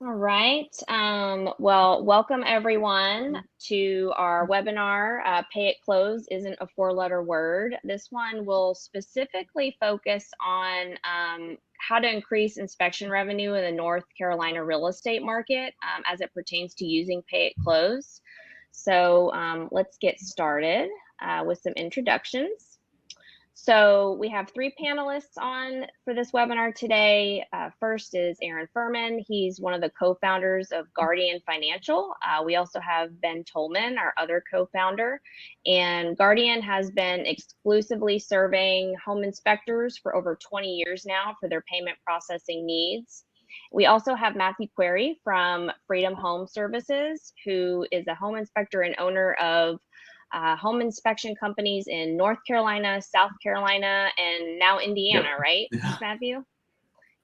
All right. Well, welcome everyone to our webinar. Pay at close isn't a four-letter word. This one will specifically focus on how to increase inspection revenue in the North Carolina real estate market as it pertains to using pay at close. So let's get started with some introductions. So we have three panelists on for this webinar today. First is Aaron Furman. He's one of the co-founders of Guardian Financial. We also have Ben Tolman, our other co-founder. And Guardian has been exclusively serving home inspectors for over 20 years now for their payment processing needs. We also have Matthew Query from Freedom Home Services, who is a home inspector and owner of home inspection companies in North Carolina, South Carolina, and now Indiana, Yep. right, Yeah. Matthew?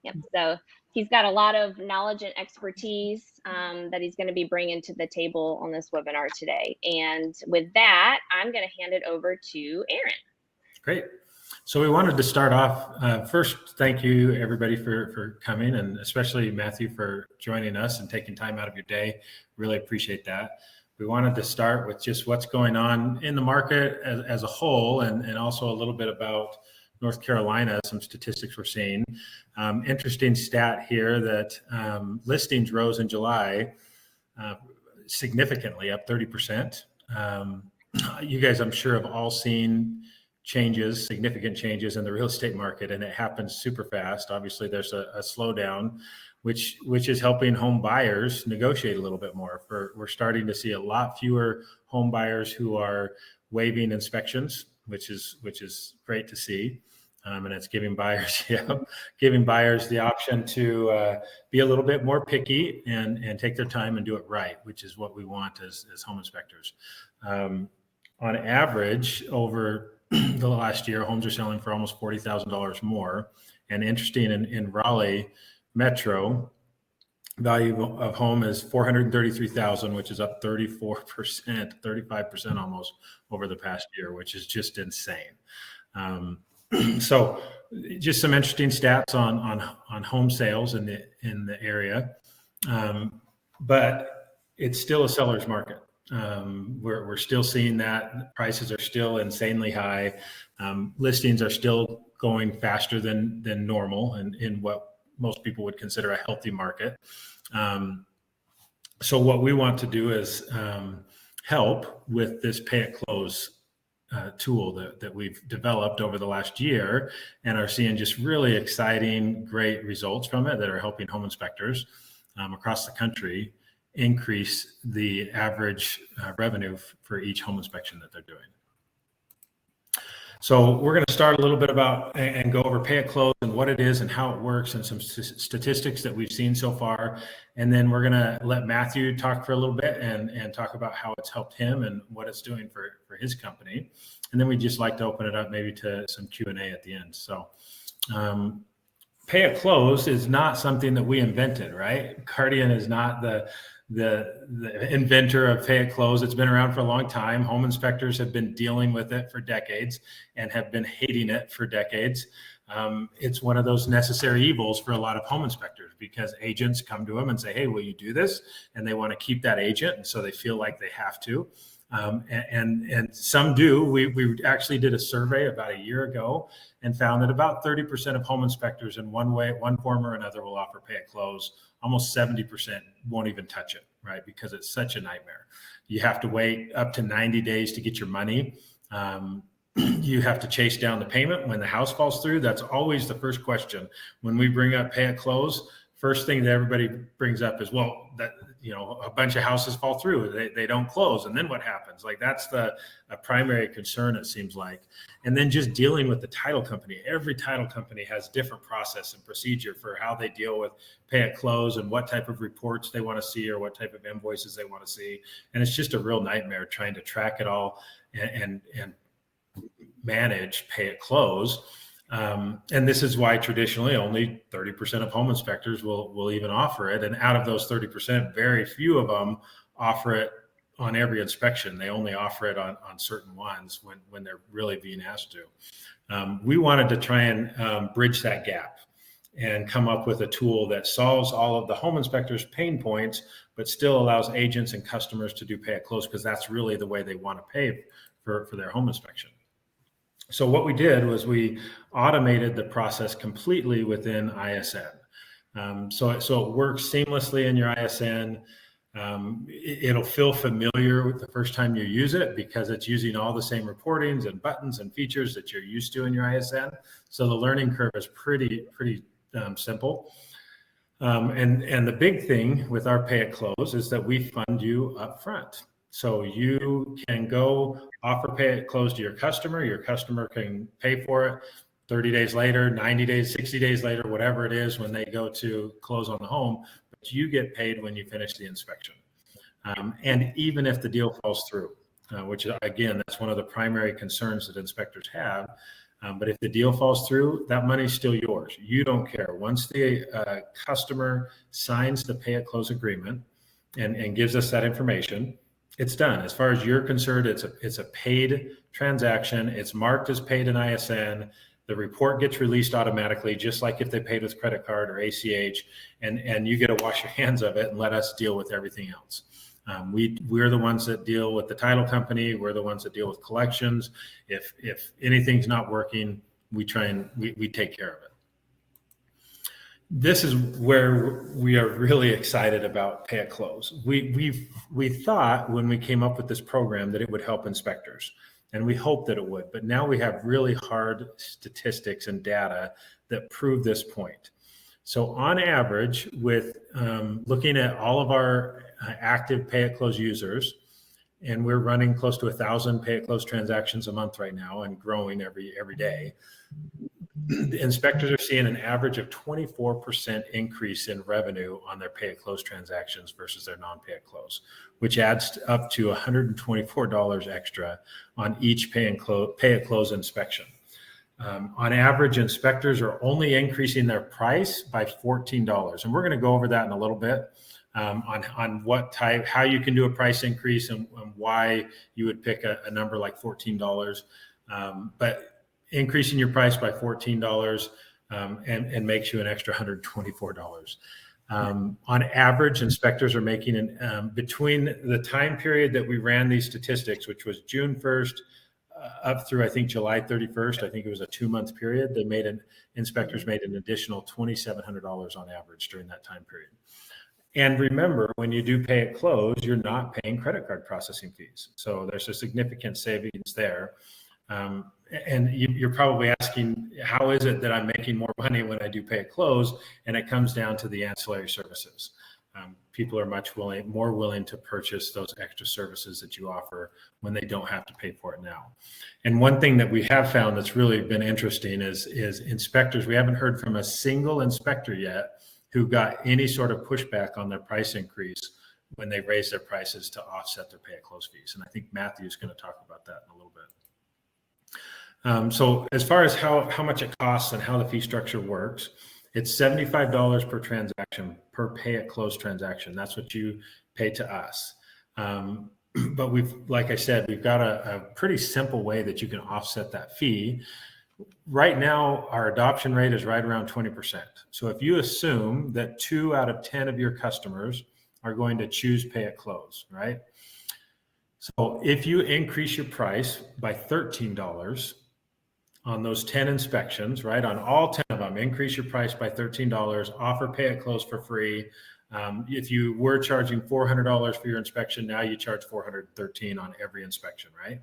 Yep. So he's got a lot of knowledge and expertise that he's going to be bringing to the table on this webinar today. And with that, I'm going to hand it over to Aaron. Great. So we wanted to start off, first, thank you everybody for coming, and especially Matthew for joining us and taking time out of your day. Really appreciate that. We wanted to start with just what's going on in the market as a whole, and also a little bit about North Carolina, some statistics we're seeing. Interesting stat here that listings rose in July significantly, up 30%. You guys, I'm sure, have all seen significant changes in the real estate market, and it happens super fast. Obviously, there's a slowdown, which is helping home buyers negotiate a little bit more. We're starting to see a lot fewer home buyers who are waiving inspections, which is great to see. And it's giving buyers the option to be a little bit more picky and take their time and do it right, which is what we want as home inspectors. On average, over the last year, homes are selling for almost $40,000 more. And interesting, in Raleigh Metro, value of home is $433,000, which is up 34%, 35% almost over the past year, which is just insane. So just some interesting stats on home sales in the area, but it's still a seller's market. We're still seeing that prices are still insanely high. Listings are still going faster than normal and in what most people would consider a healthy market. So what we want to do is help with this pay at close tool that we've developed over the last year, and are seeing just really exciting, great results from it that are helping home inspectors across the country increase the average revenue for each home inspection that they're doing. So we're going to start a little bit about and go over pay at close and what it is and how it works and some statistics that we've seen so far. And then we're going to let Matthew talk for a little bit and talk about how it's helped him and what it's doing for his company. And then we'd just like to open it up maybe to some Q&A at the end. So pay at close is not something that we invented, right? Guardian is not the inventor of pay at close. It's been around for a long time. Home inspectors have been dealing with it for decades and have been hating it for decades. It's one of those necessary evils for a lot of home inspectors because agents come to them and say, hey, will you do this? And they want to keep that agent. And so they feel like they have to. And some do. We actually did a survey about a year ago and found that about 30% of home inspectors in one form or another will offer pay at close. Almost 70% won't even touch it, right? Because it's such a nightmare. You have to wait up to 90 days to get your money. You have to chase down the payment when the house falls through. That's always the first question. When we bring up pay at close, first thing that everybody brings up is, well, that, a bunch of houses fall through, they don't close. And then what happens? Like that's a primary concern, it seems like. And then just dealing with the title company. Every title company has different process and procedure for how they deal with pay at close and what type of reports they want to see or what type of invoices they want to see. And it's just a real nightmare trying to track it all and manage pay at close. And this is why traditionally only 30% of home inspectors will even offer it. And out of those 30%, very few of them offer it on every inspection. They only offer it on certain ones when they're really being asked to. We wanted to try and bridge that gap. and come up with a tool that solves all of the home inspectors' pain points, but still allows agents and customers to do pay at close, because that's really the way they want to pay for their home inspection. So what we did was we automated the process completely within ISN. So it works seamlessly in your ISN. It'll feel familiar the first time you use it, because it's using all the same reportings and buttons and features that you're used to in your ISN. So the learning curve is pretty simple. And the big thing with our pay at close is that we fund you up front. So you can go offer pay at close to your customer can pay for it 30 days later, 90 days, 60 days later, whatever it is when they go to close on the home, but you get paid when you finish the inspection. And even if the deal falls through, which again, that's one of the primary concerns that inspectors have. But if the deal falls through, that money's still yours. You don't care. Once the customer signs the pay at close agreement and gives us that information, it's done. As far as you're concerned, it's a paid transaction. It's marked as paid in ISN. The report gets released automatically, just like if they paid with credit card or ACH, and you get to wash your hands of it and let us deal with everything else. We're the ones that deal with the title company. We're the ones that deal with collections. If anything's not working, we take care of it. This is where we are really excited about pay at close. We thought when we came up with this program that it would help inspectors, and we hope that it would, but now we have really hard statistics and data that prove this point. So on average, with looking at all of our active pay at close users, and we're running close to 1,000 pay at close transactions a month right now and growing every day, the inspectors are seeing an average of 24% increase in revenue on their pay at close transactions versus their non-pay at close, which adds up to $124 extra on each pay at close inspection. On average, inspectors are only increasing their price by $14. And we're going to go over that in a little bit on what type, how you can do a price increase and why you would pick a number like $14. But increasing your price by $14 and makes you an extra $124. On average, inspectors are making between the time period that we ran these statistics, which was June 1st up through, I think, July 31st. I think it was a 2-month period. Inspectors made an additional $2,700 on average during that time period. And remember, when you do pay at close, you're not paying credit card processing fees. So there's a significant savings there. And you're probably asking, how is it that I'm making more money when I do pay at close? And it comes down to the ancillary services. People are more willing to purchase those extra services that you offer when they don't have to pay for it now. And one thing that we have found that's really been interesting is inspectors. We haven't heard from a single inspector yet who got any sort of pushback on their price increase when they raised their prices to offset their pay at close fees. And I think Matthew is going to talk about that in a little bit. So as far as how much it costs and how the fee structure works, it's $75 per transaction, per pay at close transaction. That's what you pay to us. But like I said, we've got a pretty simple way that you can offset that fee. Right now, our adoption rate is right around 20%. So if you assume that 2 out of 10 of your customers are going to choose pay at close, right? So if you increase your price by $13 on those 10 inspections, right? On all 10 of them, increase your price by $13, offer pay at close for free. If you were charging $400 for your inspection, now you charge $413 on every inspection, right?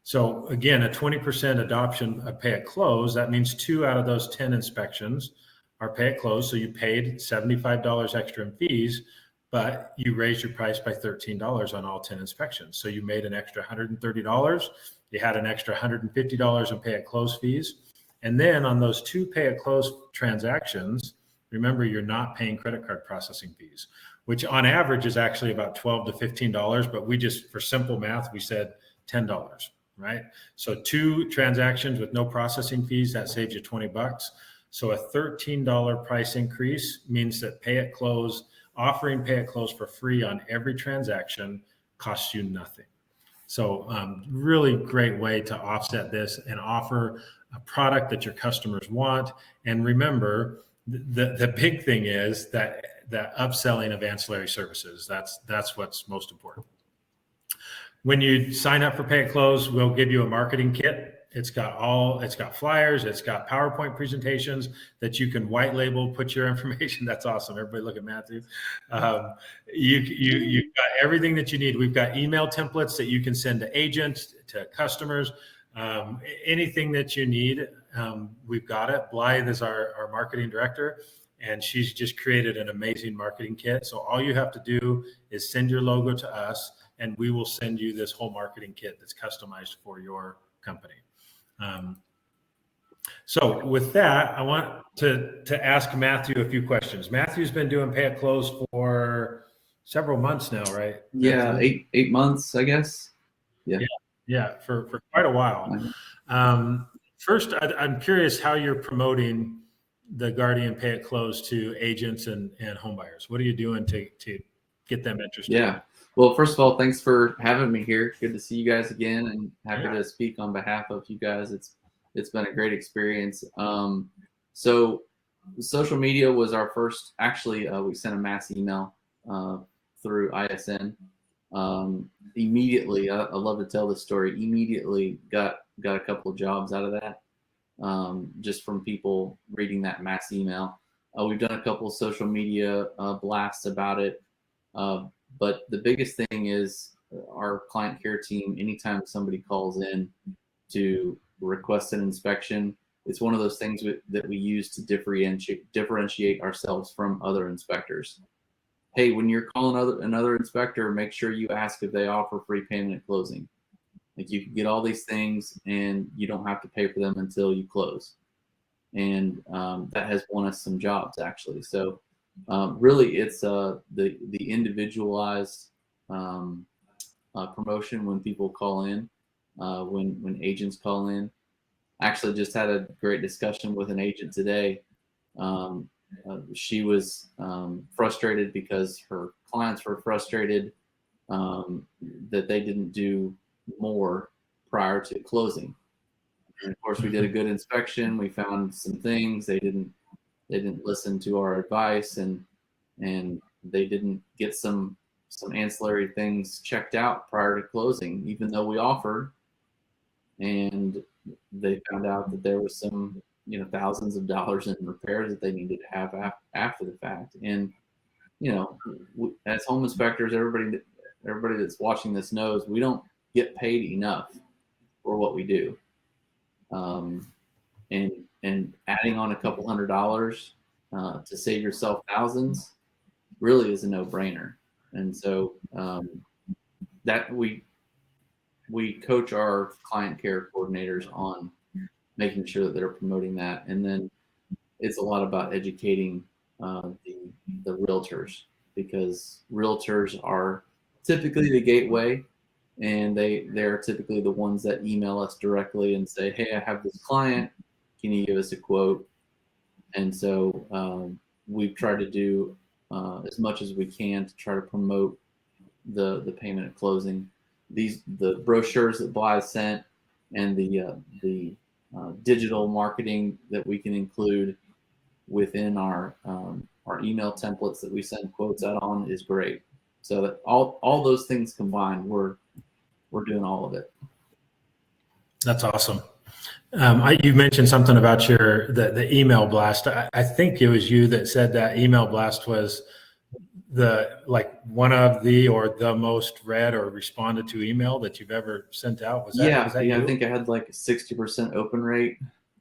So again, a 20% adoption of pay at close, that means 2 out of those 10 inspections are pay at close. So you paid $75 extra in fees, but you raised your price by $13 on all 10 inspections. So you made an extra $130. You had an extra $150 in pay at close fees. And then on those 2 pay at close transactions, remember, you're not paying credit card processing fees, which on average is actually about $12 to $15. But we just, for simple math, we said $10, right? So 2 transactions with no processing fees, that saves you $20. So a $13 price increase means that pay at close, offering pay at close for free on every transaction costs you nothing. So really great way to offset this and offer a product that your customers want. And remember the big thing is that the upselling of ancillary services. That's what's most important. When you sign up for Pay at Close, we'll give you a marketing kit. It's got flyers, it's got PowerPoint presentations that you can white label, put your information. That's awesome. Everybody look at Matthew. You've got everything that you need. We've got email templates that you can send to agents, to customers, anything that you need. We've got it. Blythe is our marketing director, and she's just created an amazing marketing kit. So all you have to do is send your logo to us, and we will send you this whole marketing kit that's customized for your company. So with that, I want to ask Matthew a few questions. Matthew's been doing Pay at Close for several months now, right? Yeah, eight months, I guess. Yeah, for quite a while. First, I'm curious how you're promoting the Guardian Pay at Close to agents and home buyers. What are you doing to get them interested? Yeah. Well, first of all, thanks for having me here. Good to see you guys again, and happy to speak on behalf of you guys. It's been a great experience. So social media was our first. Actually, we sent a mass email through ISN. Immediately, I love to tell this story. Immediately got a couple of jobs out of that, just from people reading that mass email. We've done a couple of social media blasts about it. But the biggest thing is our client care team, anytime somebody calls in to request an inspection, it's one of those things that we use to differentiate ourselves from other inspectors. Hey, when you're calling another inspector, make sure you ask if they offer free payment at closing. Like, you can get all these things and you don't have to pay for them until you close. And that has won us some jobs, actually. So really, it's the individualized promotion when people call in, when agents call in. Actually, just had a great discussion with an agent today. She was frustrated because her clients were frustrated that they didn't do more prior to closing. And of course, we did a good inspection. We found some things. They didn't listen to our advice, and they didn't get some ancillary things checked out prior to closing, even though we offered. And they found out that there was some, thousands of dollars in repairs that they needed to have after the fact. And as home inspectors, everybody that's watching this knows we don't get paid enough for what we do. And adding on a couple $100 to save yourself thousands really is a no-brainer. And so that we coach our client care coordinators on making sure that they're promoting that. And then it's a lot about educating the realtors, because realtors are typically the gateway, and they're typically the ones that email us directly and say, hey, I have this client, can you give us a quote? And so we've tried to do as much as we can to try to promote the payment at closing. The brochures that Blythe sent, and the digital marketing that we can include within our email templates that we send quotes out on is great. So that all those things combined, we're doing all of it. That's awesome. You mentioned something about the email blast. I think it was you that said that email blast was one of the most read or responded to email that you've ever sent out. Was that you? I think I had like a 60% open rate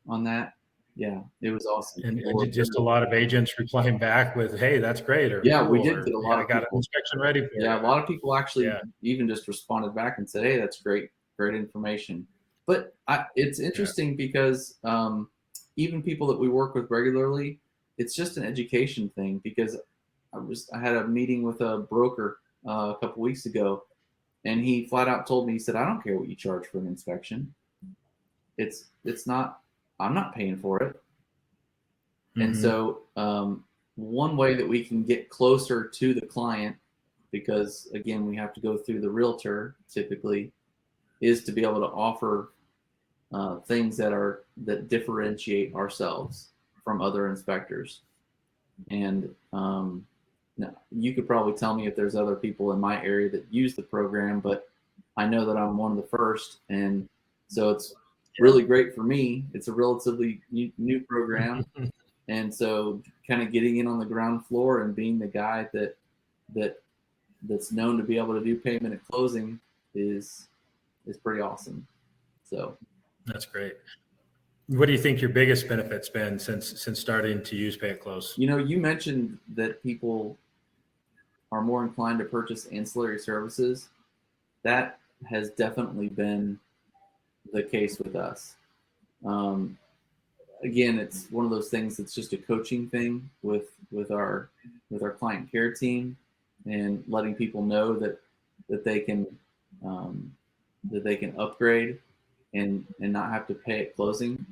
on that. Yeah, it was awesome. And just a lot of agents replying back with, hey, that's great. Or, yeah, cool, we did get a lot of got people. An inspection ready for Yeah, you. a lot of people actually even just responded back and said, hey, that's great information. But it's interesting because even people that we work with regularly, it's just an education thing. Because I had a meeting with a broker a couple weeks ago, and he flat out told me, he said, I don't care what you charge for an inspection. It's not, I'm not paying for it. Mm-hmm. And so one way that we can get closer to the client, because again, we have to go through the realtor typically, is to be able to offer things that differentiate ourselves from other inspectors. And now, you could probably tell me if there's other people in my area that use the program, but I know that I'm one of the first, and so it's really great for me. It's a relatively new program, and so kind of getting in on the ground floor and being the guy that's known to be able to do payment at closing is pretty awesome. So that's great. What do you think your biggest benefit's been since starting to use Pay at Close? You mentioned that people are more inclined to purchase ancillary services. That has definitely been the case with us. Again, it's one of those things that's just a coaching thing with our client care team, and letting people know that they can upgrade and not have to pay at closing,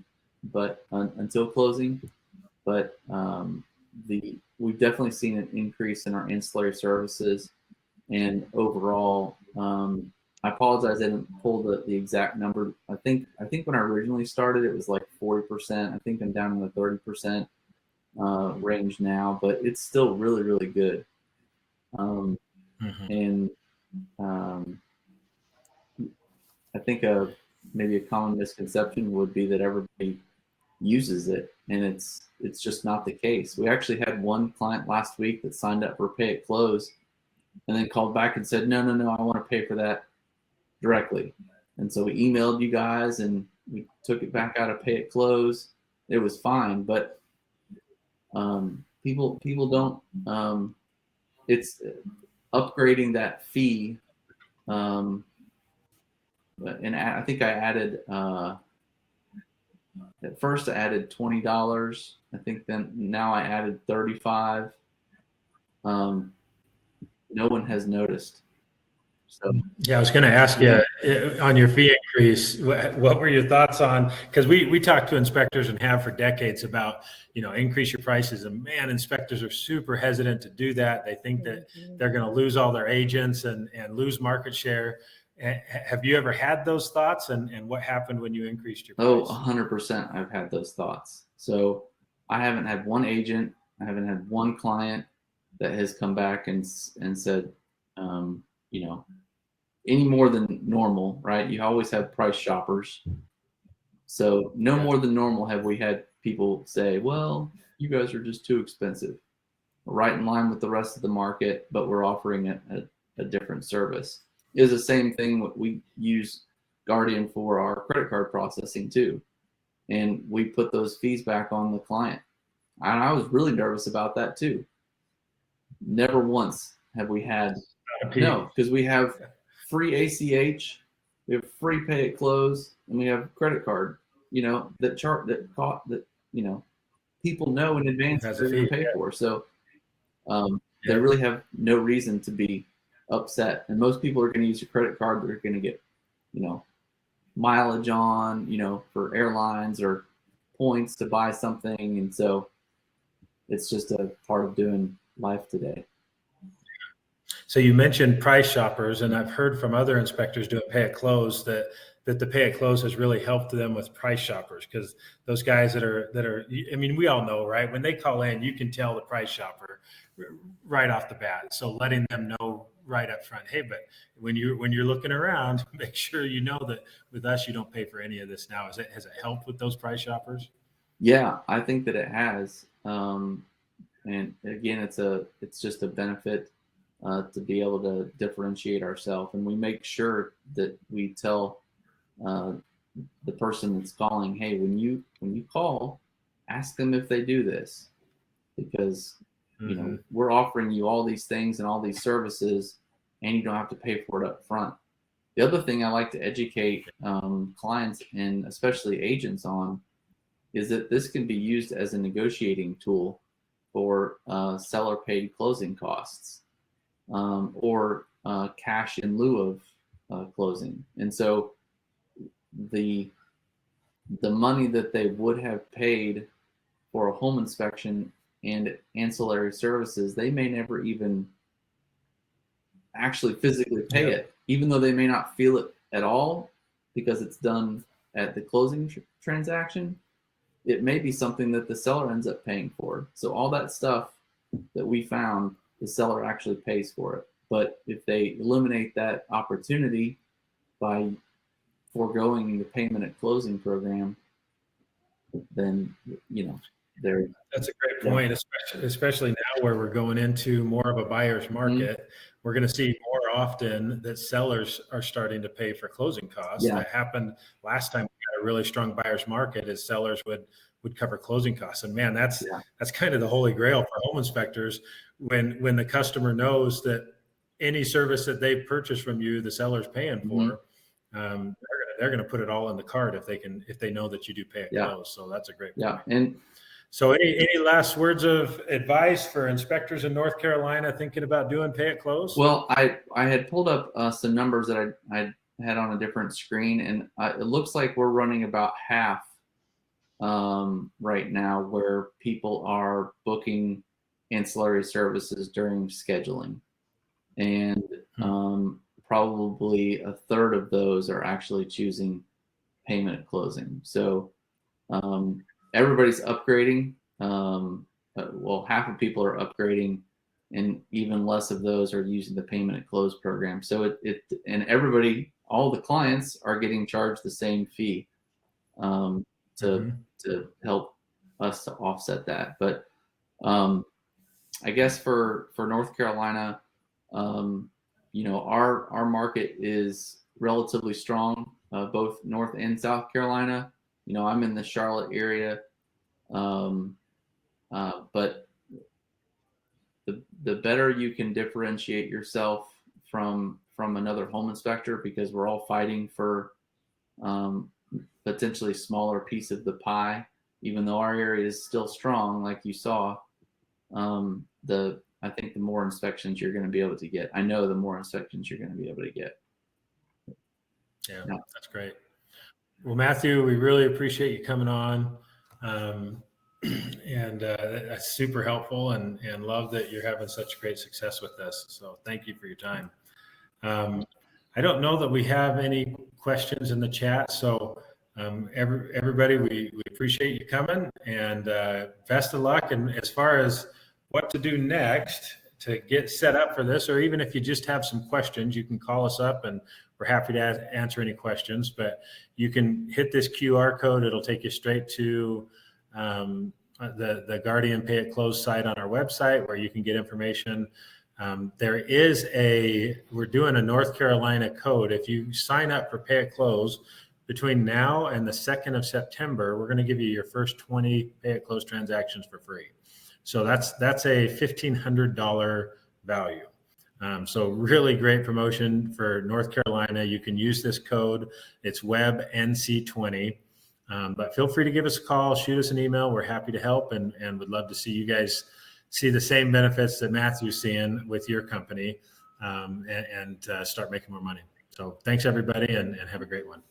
but until closing. But we've definitely seen an increase in our ancillary services, and overall, I apologize, I didn't pull the exact number. I think when I originally started, it was like 40%. I think I'm down in the 30% range now, but it's still really, really good. And I think maybe a common misconception would be that everybody uses it, and it's just not the case. We actually had one client last week that signed up for Pay at Close and then called back and said, no, I want to pay for that directly. And so we emailed you guys and we took it back out of Pay at Close. It was fine, but people don't, it's upgrading that fee. And I think I added, at first I added $20. I think then now I added $35. No one has noticed. So yeah, I was going to ask you on your fee increase, what were your thoughts on, because we talked to inspectors and have for decades about, increase your prices, and man, inspectors are super hesitant to do that. They think that they're going to lose all their agents and lose market share. Have you ever had those thoughts, and what happened when you increased your price? Oh, 100%. I've had those thoughts. So I haven't had one agent, I haven't had one client that has come back and said, any more than normal, right? You always have price shoppers. So no more than normal have we had people say, well, you guys are just too expensive. We're right in line with the rest of the market, but we're offering a different service. It's the same thing. We use Guardian for our credit card processing too. And we put those fees back on the client. And I was really nervous about that too. Never once have we had, no, because we have free ACH, we have free Pay at Close, and we have credit card, that people know in advance that they're going to pay for. So they really have no reason to be upset. And most people are going to use your credit card. They're going to get, mileage on, for airlines or points to buy something. And so it's just a part of doing life today. So you mentioned price shoppers, and I've heard from other inspectors doing Pay at Close that the Pay at Close has really helped them with price shoppers, because those guys that are, I mean, we all know, right? When they call in, you can tell the price shopper right off the bat. So letting them know right up front, hey, but when you're looking around, make sure you know that with us, you don't pay for any of this now. Has it helped with those price shoppers? Yeah, I think that it has. And again, it's just a benefit to be able to differentiate ourselves, and we make sure that we tell the person that's calling, hey, when you call, ask them if they do this, because we're offering you all these things and all these services, and you don't have to pay for it up front. The other thing I like to educate clients, and especially agents, on is that this can be used as a negotiating tool for seller paid closing costs. Or cash in lieu of closing. And so the money that they would have paid for a home inspection and ancillary services, they may never even actually physically pay it, even though they may not feel it at all because it's done at the closing transaction. It may be something that the seller ends up paying for. So all that stuff that we found, the seller actually pays for it. But if they eliminate that opportunity by foregoing the payment at closing program, then, you know, they're. That's a great point, especially now where we're going into more of a buyer's market. We're going to see more often that sellers are starting to pay for closing costs. Yeah. That happened last time we had a really strong buyer's market, is sellers would cover closing costs. And man, that's kind of the holy grail for home inspectors, when the customer knows that any service that they purchase from you, the seller's paying for. They're going to put it all in the cart if they know that you do pay at close. So that's a great point. Yeah. And so any last words of advice for inspectors in North Carolina thinking about doing pay at close? Well, I had pulled up some numbers that I had on a different screen, and it looks like we're running about half right now where people are booking ancillary services during scheduling. And probably a third of those are actually choosing payment at closing. So everybody's upgrading. Well, half of people are upgrading, and even less of those are using the payment at close program. So and everybody, all the clients are getting charged the same fee to help us to offset that. But I guess for North Carolina, you know, our market is relatively strong, both North and South Carolina. You know, I'm in the Charlotte area, but the better you can differentiate yourself from another home inspector, because we're all fighting for potentially smaller piece of the pie, even though our area is still strong, like you saw. I think the more inspections you're going to be able to get, I know the more inspections you're going to be able to get. Yeah, that's great. Well, Matthew, we really appreciate you coming on. And that's super helpful, and love that you're having such great success with this. So thank you for your time. I don't know that we have any questions in the chat. So everybody, we appreciate you coming, and best of luck. And as far as what to do next to get set up for this, or even if you just have some questions, you can call us up and we're happy to answer any questions. But you can hit this QR code. It'll take you straight to the Guardian Pay at Close site on our website, where you can get information. We're doing a North Carolina code. If you sign up for Pay at Close between now and the 2nd of September, we're going to give you your first 20 Pay at Close transactions for free. So that's a $1,500 value. So really great promotion for North Carolina. You can use this code. It's WebNC20. But feel free to give us a call, shoot us an email. We're happy to help, and would love to see you guys see the same benefits that Matthew's seeing with your company, and start making more money. So thanks, everybody, and have a great one.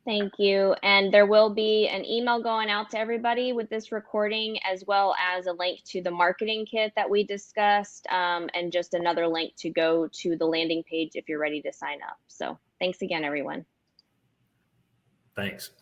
Thank you. And there will be an email going out to everybody with this recording, as well as a link to the marketing kit that we discussed, and just another link to go to the landing page if you're ready to sign up. So thanks again, everyone. Thanks.